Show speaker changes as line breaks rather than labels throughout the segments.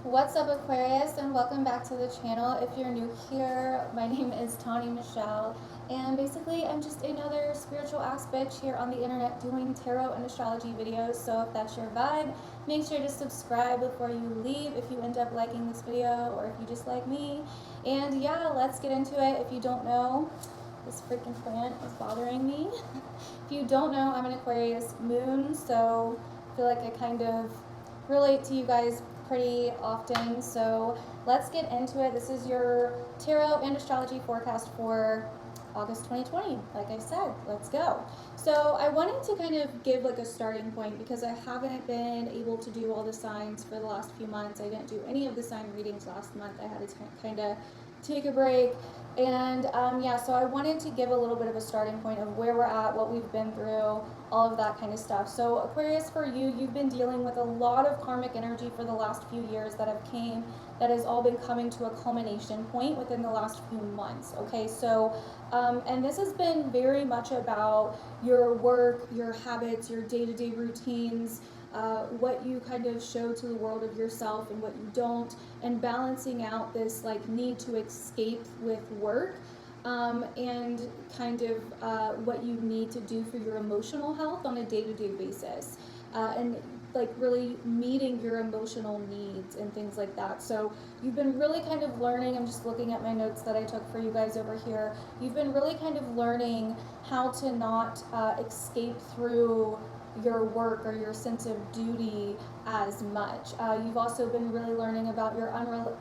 What's up, Aquarius, and welcome back to the channel. If you're new here, my name is Tawny Michelle, and basically I'm just another spiritual ass bitch here on the internet doing tarot and astrology videos. So if that's your vibe, make sure to subscribe before you leave if you end up liking this video or if you just like me. And yeah, let's get into it. If you don't know, this freaking plant is bothering me. If you don't know, I'm an Aquarius moon, so I feel like I kind of relate to you guys pretty often. So let's get into it. This is your tarot and astrology forecast for August 2020. Like I said, let's go. So I wanted to kind of give like a starting point because I haven't been able to do all the signs for the last few months. I didn't do any of the sign readings last month. I had to kind of take a break. And yeah, so I wanted to give a little bit of a starting point of where we're at, what we've been through, all of that kind of stuff. So Aquarius, for you, you've been dealing with a lot of karmic energy for the last few years that has all been coming to a culmination point within the last few months. Okay, so and this has been very much about your work, your habits, your day-to-day routines, what you kind of show to the world of yourself and what you don't, and balancing out this like need to escape with work, and kind of what you need to do for your emotional health on a day-to-day basis, and like really meeting your emotional needs and things like that. So you've been really kind of learning, I'm just looking at my notes that I took for you guys over here, you've been really kind of learning how to not escape through your work or your sense of duty as much. You've also been really learning about your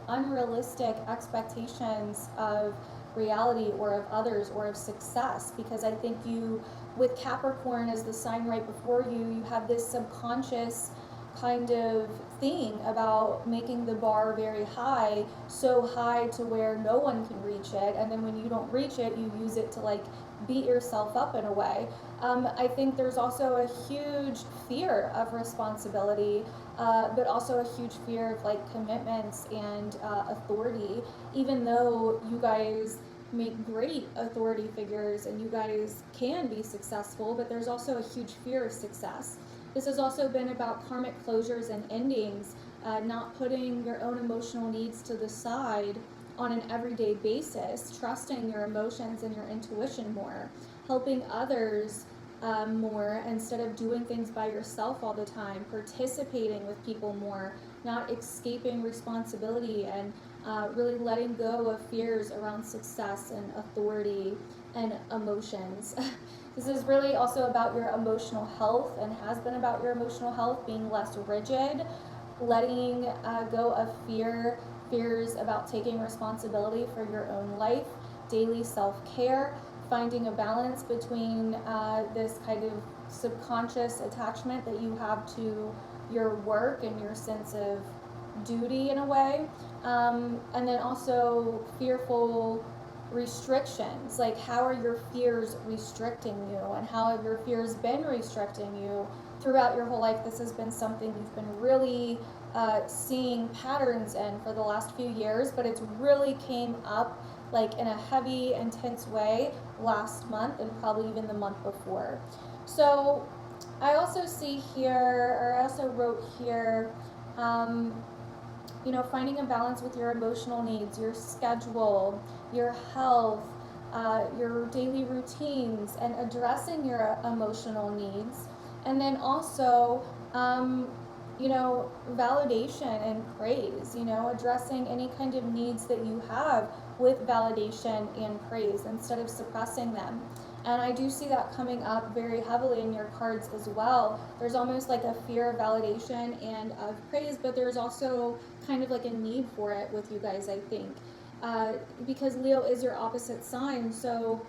unrealistic expectations of reality or of others or of success, because I think you, with Capricorn as the sign right before you, you have this subconscious kind of thing about making the bar very high, so high to where no one can reach it, and then when you don't reach it, you use it to like beat yourself up in a way. I think there's also a huge fear of responsibility, but also a huge fear of like commitments and authority, even though you guys make great authority figures and you guys can be successful, but there's also a huge fear of success. This has also been about karmic closures and endings, not putting your own emotional needs to the side on an everyday basis, trusting your emotions and your intuition more, helping others more instead of doing things by yourself all the time, participating with people more, not escaping responsibility, and really letting go of fears around success and authority and emotions. This is really also about your emotional health and has been about your emotional health, being less rigid, letting go of fears about taking responsibility for your own life, daily self-care, finding a balance between this kind of subconscious attachment that you have to your work and your sense of duty in a way, and then also fearful restrictions, like how are your fears restricting you and how have your fears been restricting you throughout your whole life. This has been something you've been really seeing patterns in for the last few years, but it's really came up like in a heavy, intense way last month and probably even the month before. So I also see here, or I also wrote here, you know, finding a balance with your emotional needs, your schedule, your health, your daily routines, and addressing your emotional needs. And then also, you know, validation and praise, you know, addressing any kind of needs that you have with validation and praise instead of suppressing them. And I do see that coming up very heavily in your cards as well. There's almost like a fear of validation and of praise, but there's also kind of like a need for it with you guys, I think. Because Leo is your opposite sign, so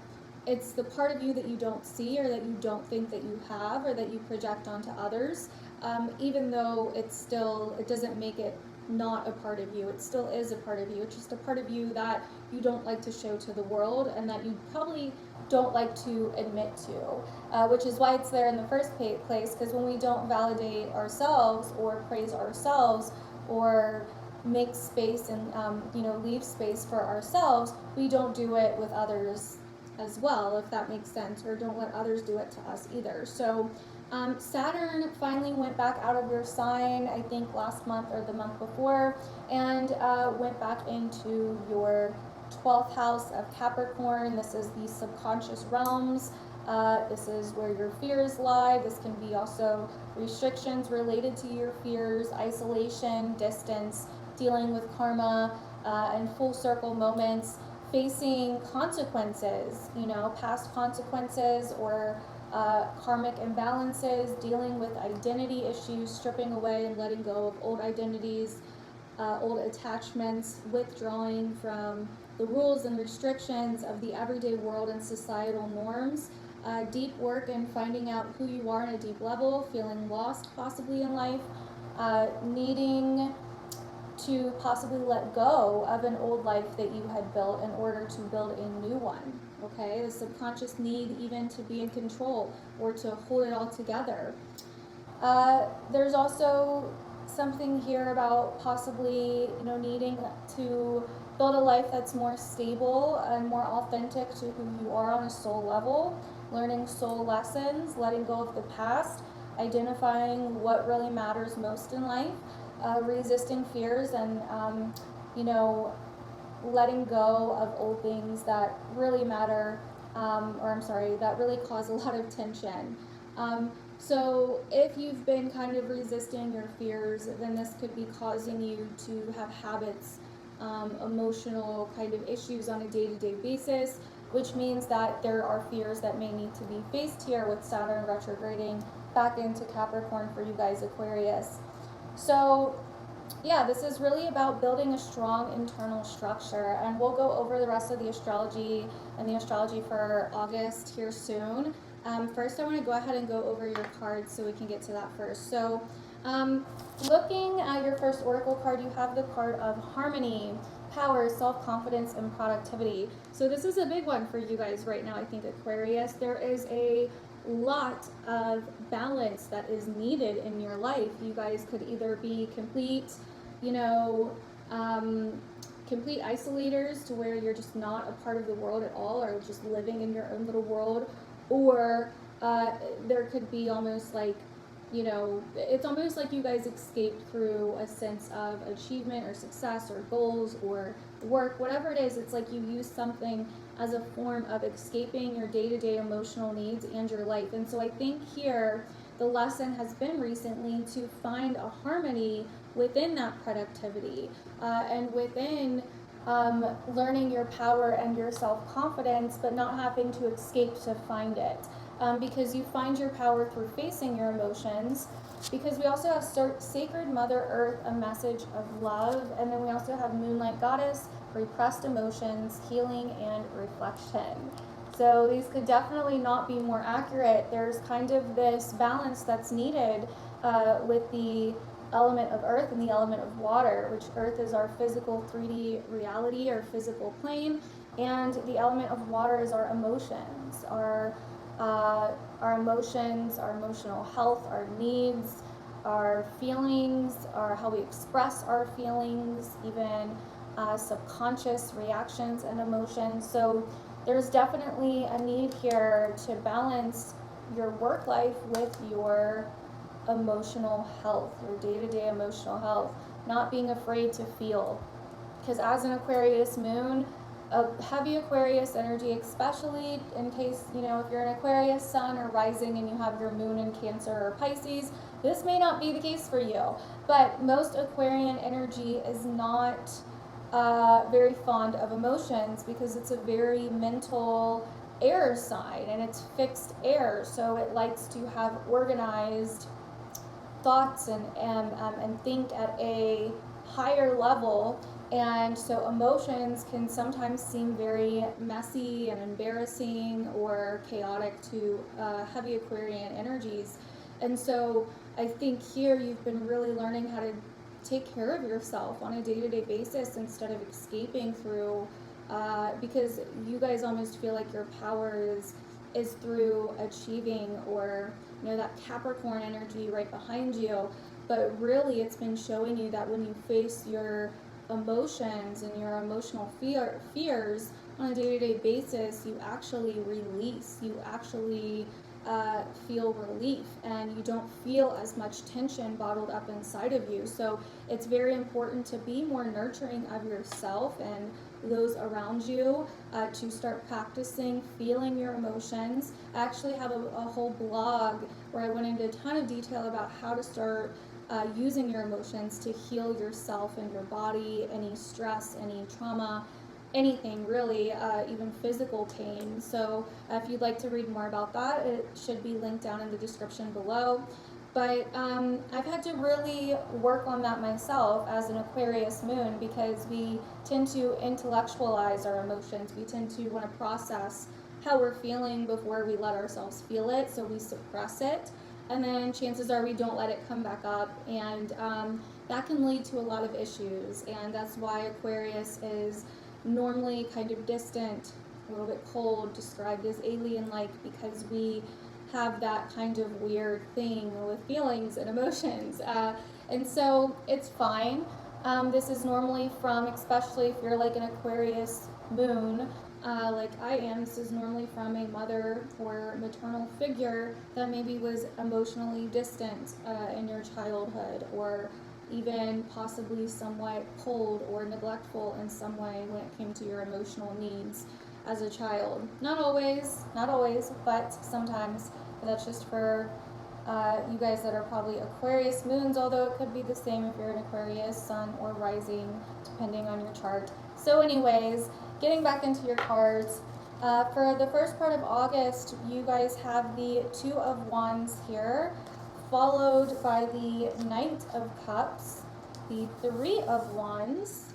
it's the part of you that you don't see or that you don't think that you have or that you project onto others, even though it doesn't make it not a part of you. It still is a part of you. It's just a part of you that you don't like to show to the world and that you probably don't like to admit to, which is why it's there in the first place, because when we don't validate ourselves or praise ourselves or make space and you know, leave space for ourselves, we don't do it with others as well, if that makes sense, or don't let others do it to us either. So Saturn finally went back out of your sign, I think last month or the month before, and went back into your 12th house of Capricorn. This is the subconscious realms. This is where your fears lie. This can be also restrictions related to your fears, isolation, distance, dealing with karma, and full circle moments, facing consequences, past consequences or karmic imbalances, dealing with identity issues, stripping away and letting go of old identities, old attachments, withdrawing from the rules and restrictions of the everyday world and societal norms, deep work in finding out who you are on a deep level, feeling lost possibly in life, needing to possibly let go of an old life that you had built in order to build a new one. Okay, the subconscious need even to be in control or to hold it all together. There's also something here about possibly, needing to build a life that's more stable and more authentic to who you are on a soul level, learning soul lessons, letting go of the past, identifying what really matters most in life, resisting fears, and letting go of old things that really matter, that really cause a lot of tension. So if you've been kind of resisting your fears, then this could be causing you to have habits, emotional kind of issues on a day-to-day basis, which means that there are fears that may need to be faced here with Saturn retrograding back into Capricorn for you guys, Aquarius. So yeah, this is really about building a strong internal structure, and we'll go over the rest of the astrology and the astrology for August here soon. First, I want to go ahead and go over your cards so we can get to that first. So looking at your first oracle card, you have the card of harmony, power, self-confidence, and productivity. So this is a big one for you guys right now, I think, Aquarius. There is a lot of balance that is needed in your life. You guys could either be complete isolators to where you're just not a part of the world at all, or just living in your own little world, or there could be almost like, it's almost like you guys escaped through a sense of achievement or success or goals or work, whatever it is. It's like you use something as a form of escaping your day-to-day emotional needs and your life. And so I think here the lesson has been recently to find a harmony within that productivity, and within learning your power and your self-confidence, but not having to escape to find it. Because you find your power through facing your emotions, because we also have Sacred Mother Earth, a message of love, and then we also have Moonlight Goddess, repressed emotions, healing, and reflection. So these could definitely not be more accurate. There's kind of this balance that's needed with the element of earth and the element of water, which earth is our physical 3D reality, our physical plane, and the element of water is our emotions, our emotions, our emotional health, our needs, our feelings, how we express our feelings, even subconscious reactions and emotions. So there's definitely a need here to balance your work life with your emotional health, your day-to-day emotional health, not being afraid to feel. Because as an Aquarius moon, a heavy Aquarius energy, especially in case, if you're an Aquarius sun or rising and you have your moon in Cancer or Pisces, this may not be the case for you. But most Aquarian energy is not very fond of emotions, because it's a very mental air sign and it's fixed air. So it likes to have organized thoughts and think at a higher level. And so emotions can sometimes seem very messy and embarrassing or chaotic to heavy Aquarian energies. And so I think here you've been really learning how to take care of yourself on a day-to-day basis instead of escaping through, because you guys almost feel like your power is through achieving, or that Capricorn energy right behind you. But really it's been showing you that when you face your emotions and your emotional fears on a day-to-day basis, you actually release, you actually feel relief, and you don't feel as much tension bottled up inside of you. So it's very important to be more nurturing of yourself and those around you, to start practicing feeling your emotions. I actually have a whole blog where I went into a ton of detail about how to start using your emotions to heal yourself and your body, any stress, any trauma, anything really, even physical pain. So if you'd like to read more about that, it should be linked down in the description below. But I've had to really work on that myself as an Aquarius moon, because we tend to intellectualize our emotions. We tend to want to process how we're feeling before we let ourselves feel it, so we suppress it. And then chances are we don't let it come back up, and that can lead to a lot of issues. And that's why Aquarius is normally kind of distant, a little bit cold, described as alien-like, because we have that kind of weird thing with feelings and emotions. And so it's fine. This is normally from, especially if you're like an Aquarius moon, like I am, this is normally from a mother or maternal figure that maybe was emotionally distant in your childhood, or even possibly somewhat cold or neglectful in some way when it came to your emotional needs as a child. Not always, but sometimes. That's just for you guys that are probably Aquarius moons, although it could be the same if you're an Aquarius sun or rising, depending on your chart. So anyways, getting back into your cards, for the first part of August, you guys have the Two of Wands here, followed by the Knight of Cups, the Three of Wands,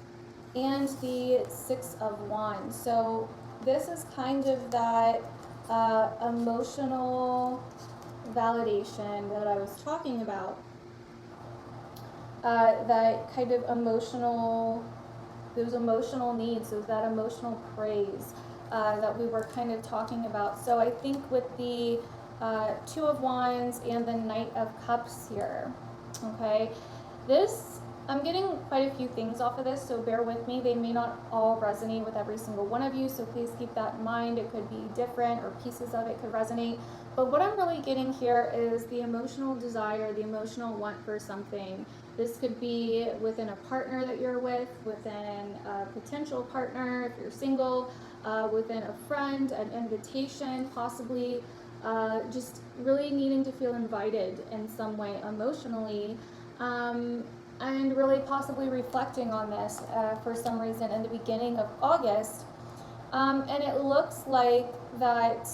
and the Six of Wands. So this is kind of that emotional validation that I was talking about. That kind of emotional, those emotional needs, that emotional praise that we were kind of talking about. So I think with the Two of Wands and the Knight of Cups here, okay, this, I'm getting quite a few things off of this, so bear with me. They may not all resonate with every single one of you, so please keep that in mind. It could be different, or pieces of it could resonate. But what I'm really getting here is the emotional desire, the emotional want for something. This could be within a partner that you're with, within a potential partner if you're single, within a friend, an invitation, possibly just really needing to feel invited in some way emotionally. And really possibly reflecting on this for some reason in the beginning of August. And it looks like that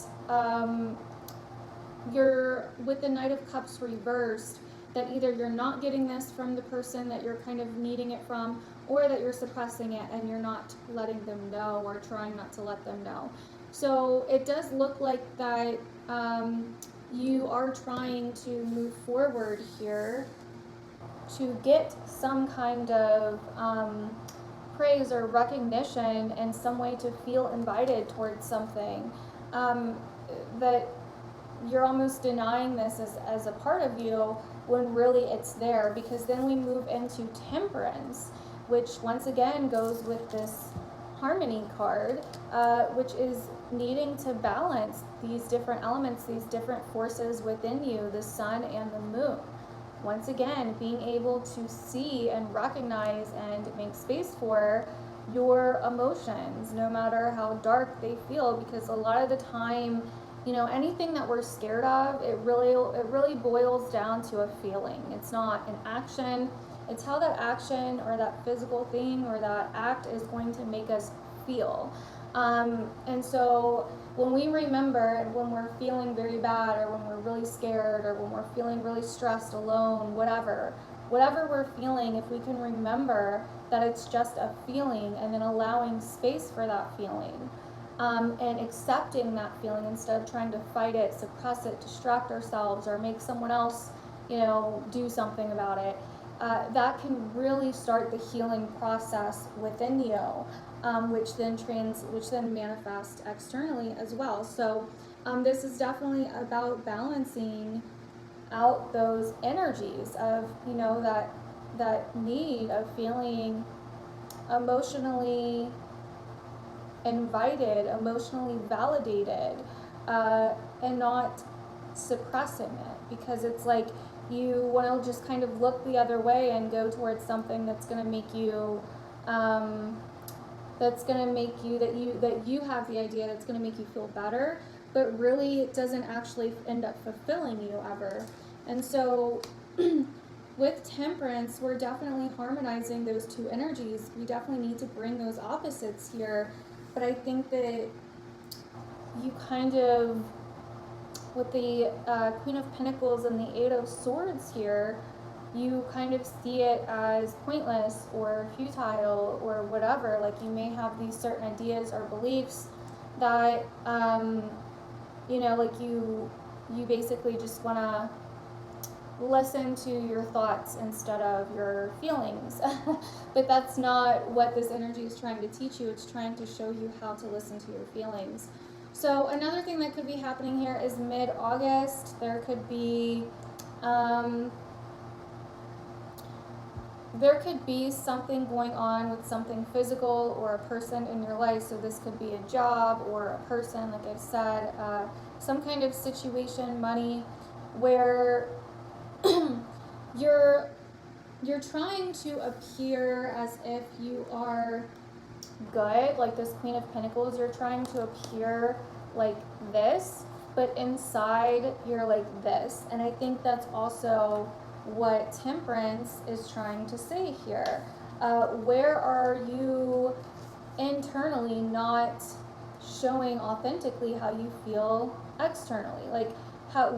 you're, with the Knight of Cups reversed, that either you're not getting this from the person that you're kind of needing it from, or that you're suppressing it and you're not letting them know, or trying not to let them know. So it does look like that you are trying to move forward here to get some kind of praise or recognition in some way, to feel invited towards something, that you're almost denying this as a part of you, when really it's there. Because then we move into Temperance, which once again goes with this Harmony card, which is needing to balance these different elements, these different forces within you, the sun and the moon. Once again, being able to see and recognize and make space for your emotions, no matter how dark they feel. Because a lot of the time, you know, anything that we're scared of, it really boils down to a feeling. It's not an action. It's how that action or that physical thing or that act is going to make us feel. And so when we remember, when we're feeling very bad, or when we're really scared, or when we're feeling really stressed, alone, whatever we're feeling, if we can remember that it's just a feeling, and then allowing space for that feeling, and accepting that feeling instead of trying to fight it, suppress it, distract ourselves, or make someone else, you know, do something about it, that can really start the healing process within you, which then manifests externally as well. So this is definitely about balancing out those energies of, you know, that need of feeling emotionally invited, emotionally validated, and not suppressing it, because it's like you want to just kind of look the other way and go towards something that's going to make you that you have the idea that's going to make you feel better, but really it doesn't actually end up fulfilling you ever. And so with temperance, we're definitely harmonizing those two energies. We definitely need to bring those opposites here. But I think that you kind of, with the Queen of Pentacles and the Eight of Swords here, you kind of see it as pointless or futile or whatever. Like, you may have these certain ideas or beliefs that, like you basically just want to listen to your thoughts instead of your feelings. But that's not what this energy is trying to teach you. It's trying to show you how to listen to your feelings. So another thing that could be happening here is mid-August, there could be something going on with something physical or a person in your life. So this could be a job or a person, like I've said, some kind of situation, money, where you're trying to appear as if you are good, like this Queen of Pentacles. You're trying to appear like this, but inside you're like this. And I think that's also what Temperance is trying to say here. Where are you internally not showing authentically how you feel externally? Like,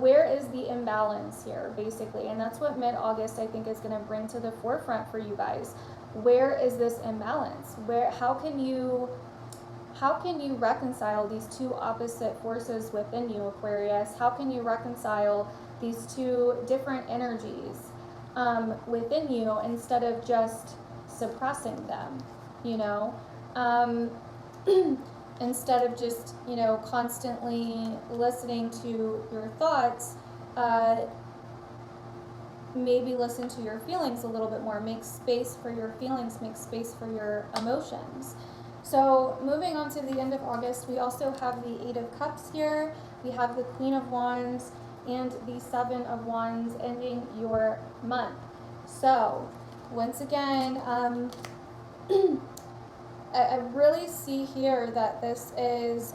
where is the imbalance here, basically? And that's what mid-August, I think, is going to bring to the forefront for you guys. Where is this imbalance? How can you reconcile these two opposite forces within you, Aquarius? How can you reconcile these two different energies within you instead of just suppressing them, instead of just, constantly listening to your thoughts, maybe listen to your feelings a little bit more. Make space for your feelings, make space for your emotions. So moving on to the end of August, we also have the Eight of Cups here. We have the Queen of Wands and the Seven of Wands ending your month. So once again, I really see here that this is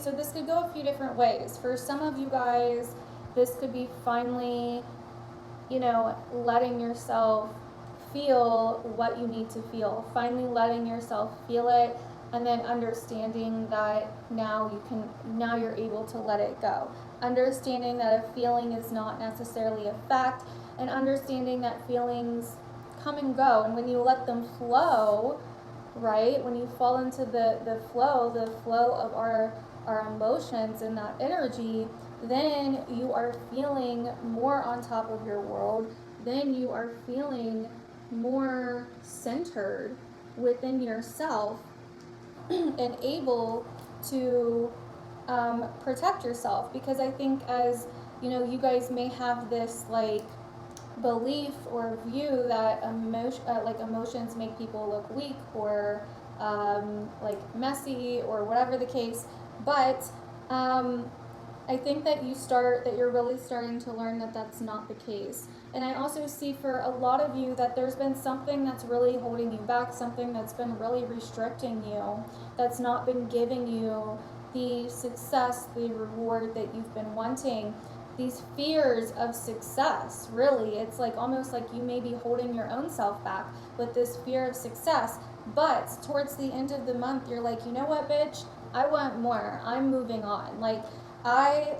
so this could go a few different ways. For some of you guys, this could be finally, letting yourself feel what you need to feel, finally letting yourself feel it, and then understanding that now you're able to let it go. Understanding that a feeling is not necessarily a fact, and understanding that feelings come and go, and when you let them flow, right, when you fall into the flow of our emotions and that energy, then you are feeling more on top of your world, then you are feeling more centered within yourself and able to protect yourself. Because I think, as you guys may have this belief or view that emotions make people look weak or messy or whatever the case, but I think that you're really starting to learn that that's not the case. And I also see for a lot of you that there's been something that's really holding you back, something that's been really restricting you, that's not been giving you the success, the reward that you've been wanting. These fears of success, really, it's almost like you may be holding your own self back with this fear of success. But towards the end of the month, you're like, you know what, bitch? I want more. I'm moving on. I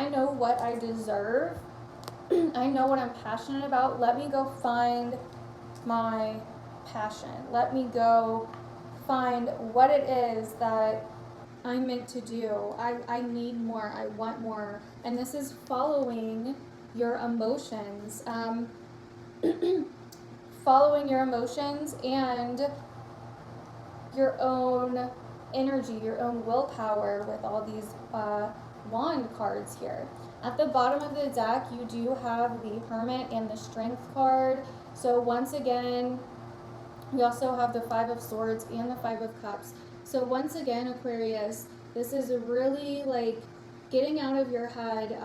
know what I deserve. I know what I'm passionate about. Let me go find my passion. Let me go find what it is that I'm meant to do. I need more. I want more. And this is following your emotions. Following your emotions and your own energy, your own willpower with all these wand cards here. At the bottom of the deck, you do have the Hermit and the Strength card. So once again, we also have the Five of Swords and the Five of Cups. So once again, Aquarius, This is really like getting out of your head.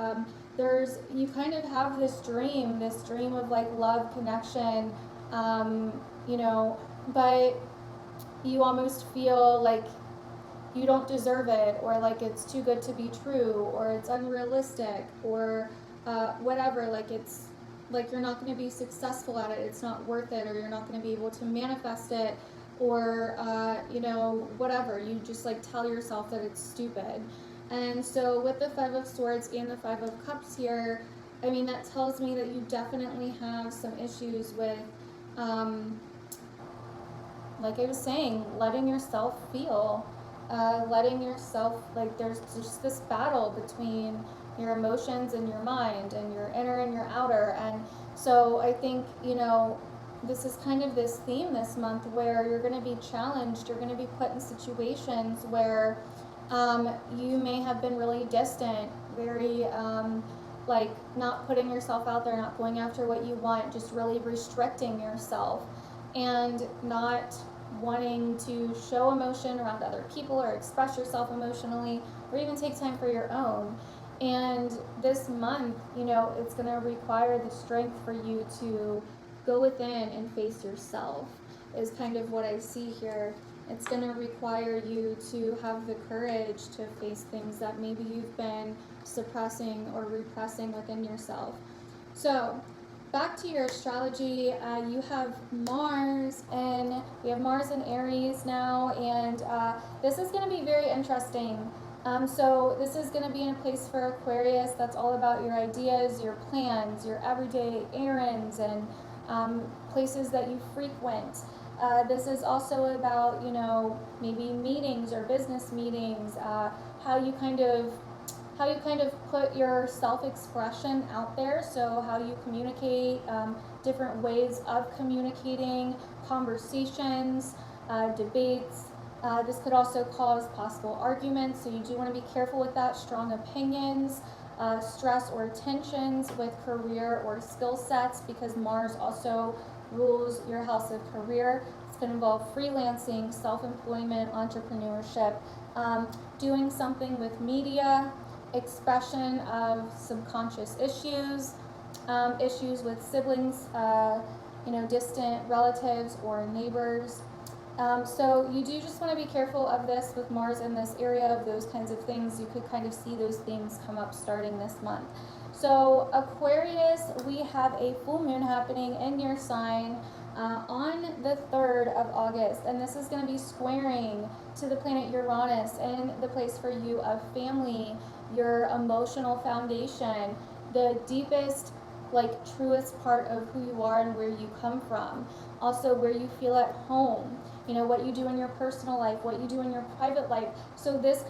You kind of have this dream of like love, connection, you know, but you almost feel like you don't deserve it, or like it's too good to be true, or it's unrealistic, or whatever. Like it's like you're not going to be successful at it, it's not worth it, or you're not going to be able to manifest it, or you know, whatever. You just like tell yourself that it's stupid. And so with the Five of Swords and the Five of Cups here, I mean, that tells me that you definitely have some issues with like I was saying, letting yourself feel, letting yourself, like there's just this battle between your emotions and your mind, and your inner and your outer. And so I think, you know, this is kind of this theme this month where you're going to be challenged, you're going to be put in situations where you may have been really distant, very like not putting yourself out there, not going after what you want, just really restricting yourself, and not wanting to show emotion around other people, or express yourself emotionally, or even take time for your own. And this month, you know, it's going to require the strength for you to go within and face yourself, is kind of what I see here. It's going to require you to have the courage to face things that maybe you've been suppressing or repressing within yourself. So back to your astrology, you have Mars, and we have Mars in Aries now, and this is going to be very interesting. So this is going to be in a place for Aquarius that's all about your ideas, your plans, your everyday errands, and places that you frequent. This is also about, you know, maybe meetings or business meetings, how you kind of put your self-expression out there. So how you communicate, different ways of communicating, conversations, debates. This could also cause possible arguments, so you do want to be careful with that. Strong opinions, stress or tensions with career or skill sets, because Mars also rules your house of career. It's going to involve freelancing, self-employment, entrepreneurship, doing something with media, expression of subconscious issues, issues with siblings, you know, distant relatives or neighbors. So you do just want to be careful of this with Mars in this area, of those kinds of things. You could kind of see those things come up starting this month. So Aquarius, we have a full moon happening in your sign on the 3rd of August, and this is going to be squaring to the planet Uranus in the place for you of family, your emotional foundation, the deepest, like truest part of who you are and where you come from. Also where you feel at home, you know, what you do in your personal life, what you do in your private life. So this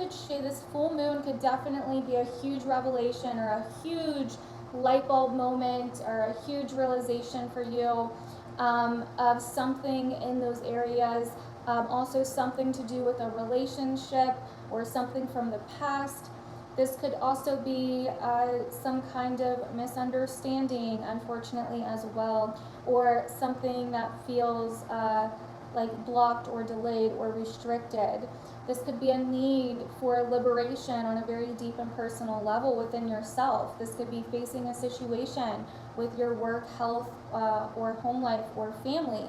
full moon could definitely be a huge revelation, or a huge light bulb moment, or a huge realization for you of something in those areas. Also something to do with a relationship or something from the past. This could also be some kind of misunderstanding, unfortunately, as well, or something that feels like blocked or delayed or restricted. This could be a need for liberation on a very deep and personal level within yourself. This could be facing a situation with your work, health, or home life, or family.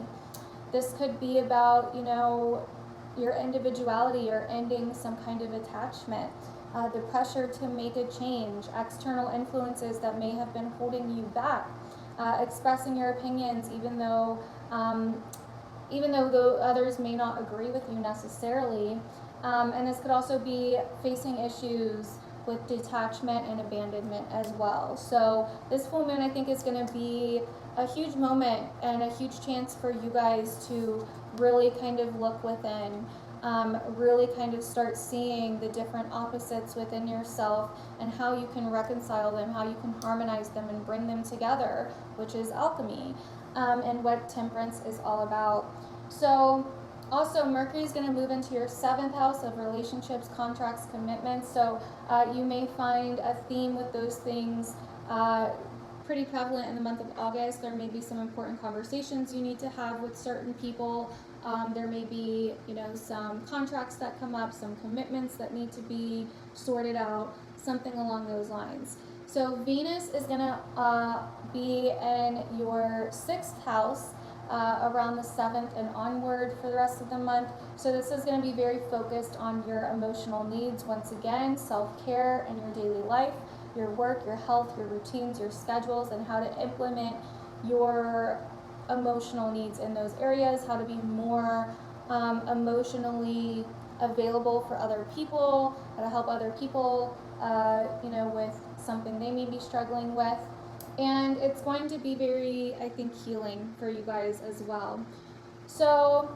This could be about, you know, your individuality, or ending some kind of attachment. The pressure to make a change, external influences that may have been holding you back, expressing your opinions even though the others may not agree with you necessarily. And this could also be facing issues with detachment and abandonment as well. So this full moon, I think, is going to be a huge moment and a huge chance for you guys to really kind of look within. Really kind of start seeing the different opposites within yourself, and how you can reconcile them, how you can harmonize them and bring them together, which is alchemy, and what Temperance is all about. So also Mercury is going to move into your 7th house of relationships, contracts, commitments. So you may find a theme with those things pretty prevalent in the month of August. There may be some important conversations you need to have with certain people. There may be, some contracts that come up, some commitments that need to be sorted out, something along those lines. So Venus is going to be in your 6th house around the 7th and onward for the rest of the month. So this is going to be very focused on your emotional needs, once again, self-care in your daily life, your work, your health, your routines, your schedules, and how to implement your emotional needs in those areas, how to be more emotionally available for other people, how to help other people, with something they may be struggling with. And it's going to be very, I think, healing for you guys as well. So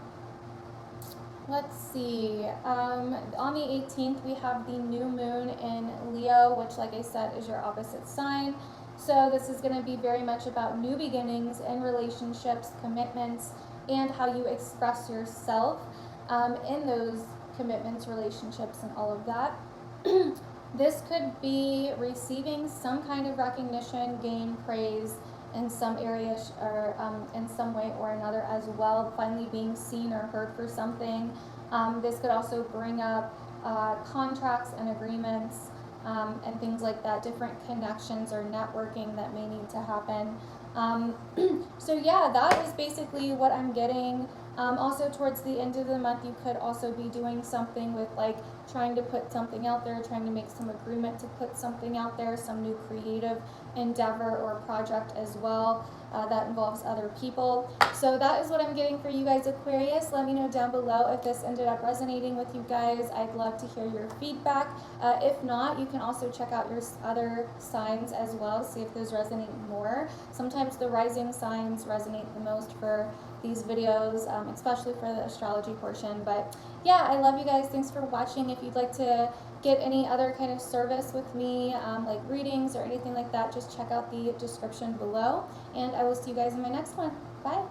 let's see. On the 18th, we have the new moon in Leo, which, like I said, is your opposite sign. So this is going to be very much about new beginnings in relationships, commitments, and how you express yourself in those commitments, relationships, and all of that. This could be receiving some kind of recognition, gain, praise in some area or in some way or another as well, finally being seen or heard for something. This could also bring up contracts and agreements and things like that, different connections or networking that may need to happen. So yeah, that is basically what I'm getting. Also towards the end of the month, you could also be doing something with like trying to put something out there, trying to make some agreement to put something out there, some new creative endeavor or project as well that involves other people. So that is what I'm getting for you guys, Aquarius. Let me know down below if this ended up resonating with you guys. I'd love to hear your feedback. If not, you can also check out your other signs as well, see if those resonate more. Sometimes the rising signs resonate the most for these videos, especially for the astrology portion. But yeah, I love you guys. Thanks for watching. If you'd like to get any other kind of service with me, like readings or anything like that, just check out the description below. And I will see you guys in my next one. Bye.